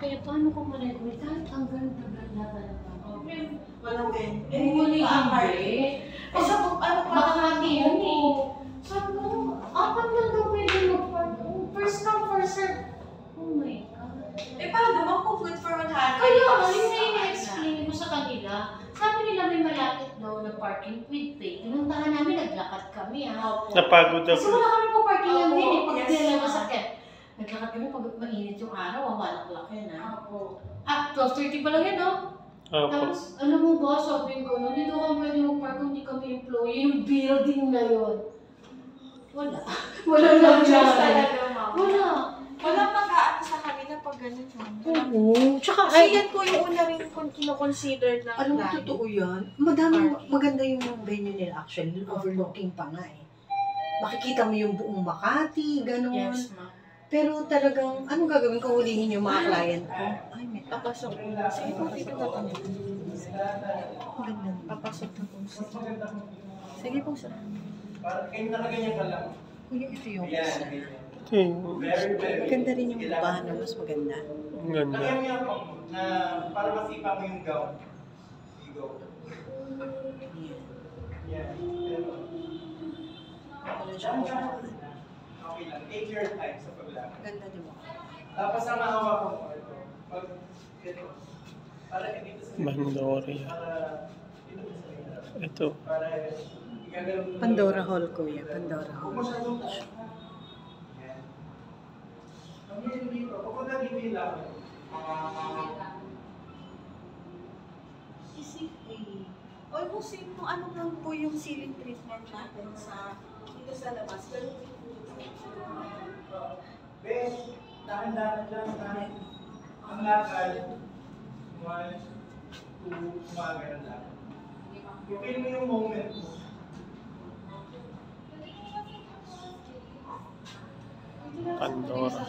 Kaya paano ko ma-regulate? Kahit ang ganda-ganda talaga. Walang din. Huli hindi. Kasi ano pa Makati yun eh. Sabi ko, apat lang daw pwede mag-park. First come, first serve. Oh my God. paano naman kung good for 100? Kaya nga, yun na explain ko sa kanila. Sabi nila may malapit daw na parking with pay. Pinuntahan namin, naglakad kami ha. Napagod Kasi ako. wala kami po parking lang din eh. Pag dinala masakit. Naglakad kami pag mainit yung araw, 1 o'clock yan ha. Opo. 12:30 pa lang yan no? Opo. Tapos, alam mo ba, sabi ko, no, dito kami pwede mag-park kung hindi kami employee. Yung building na yun. Wala. Wala lang Just dyan. talaga, ma'am. Wala. Walang mag-aano sa kanila pag ganun. Oo. Tsaka, Kasi yan po yung una rin kino-consider na Alam mo, totoo yan. Madami, maganda yung venue nila actually. Overlooking pa nga eh. Makikita mo yung buong Makati, gano'n. Yes, ma'am. Pero talagang, anong gagawin ko hulihin yung mga client ko? Ay, may Papasok po. Sige po, dito na kami. ganda. Papasok na po. Sige po, sir. Kayo nakaganyan ka lang. Kuya, ito yung Yan, isa. ganyan. Ito yung Maganda rin yung bahan na mas maganda. ang ganda. Lagyan mo yan po, na para masipa mo yung gown. Igo. Yan. Yan. Pero, Wala siya kumakaan. okay lang. Take your time sa paglakad. Ganda di ba? Tapos ang mahawakan mo ito. Pag ito. Para dito sa Bandoria. Para dito sa hirap. Ito. Para igagalaw mo. Pandora Hall, kuya. Pandora Huwag Hall. mo siya doon. Yan. Ang dito dito. Huwag na dito yung lakad. Almost same kung ano lang po yung ceiling treatment natin sa dito sa labas. Pero Ben, dahan-dahan lang tayo. Ang lakad, 1, 2, umaga na lang. I-feel mo yung moment mo. Pandora.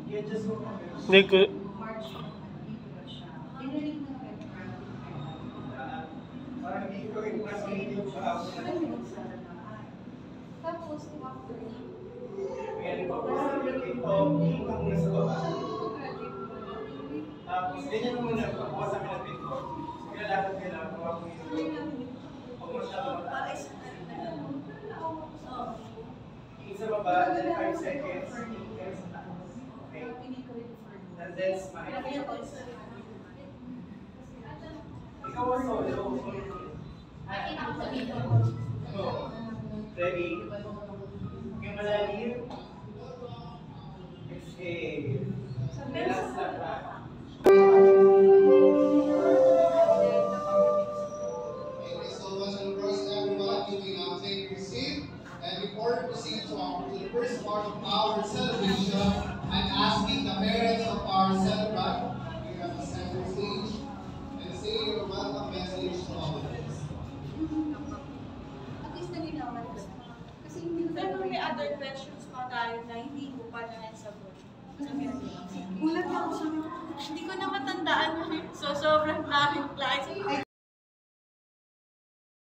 I-adjust mo kami. Hindi ko, Parang hindi ko rin mas hindi sa ako. Kaya rin po, basta ito, dito muna sa baba. Tapos, ganyan muna, pagbukas namin ng pinto. Lalakad ka lang, huwag mo yung huwag masyado mataas. Sa baba, then 5 seconds. Then sa taas. Okay? And then smile. Ikaw ang solo. So, ready? Okay, malalim. Exhale. Relax lang ha. Thank you so much, and of course, everyone, you may now take your seat. And before we proceed to the first part of our celebration, I'm asking the parents of our celebrant here at the center stage and say your welcome message to all of us. at least nalinawan na kasi hindi pero may other questions pa tayo na hindi ko pa na-sagot. Gulat ako sa hindi ko na matandaan yun. So, sobrang daming clients.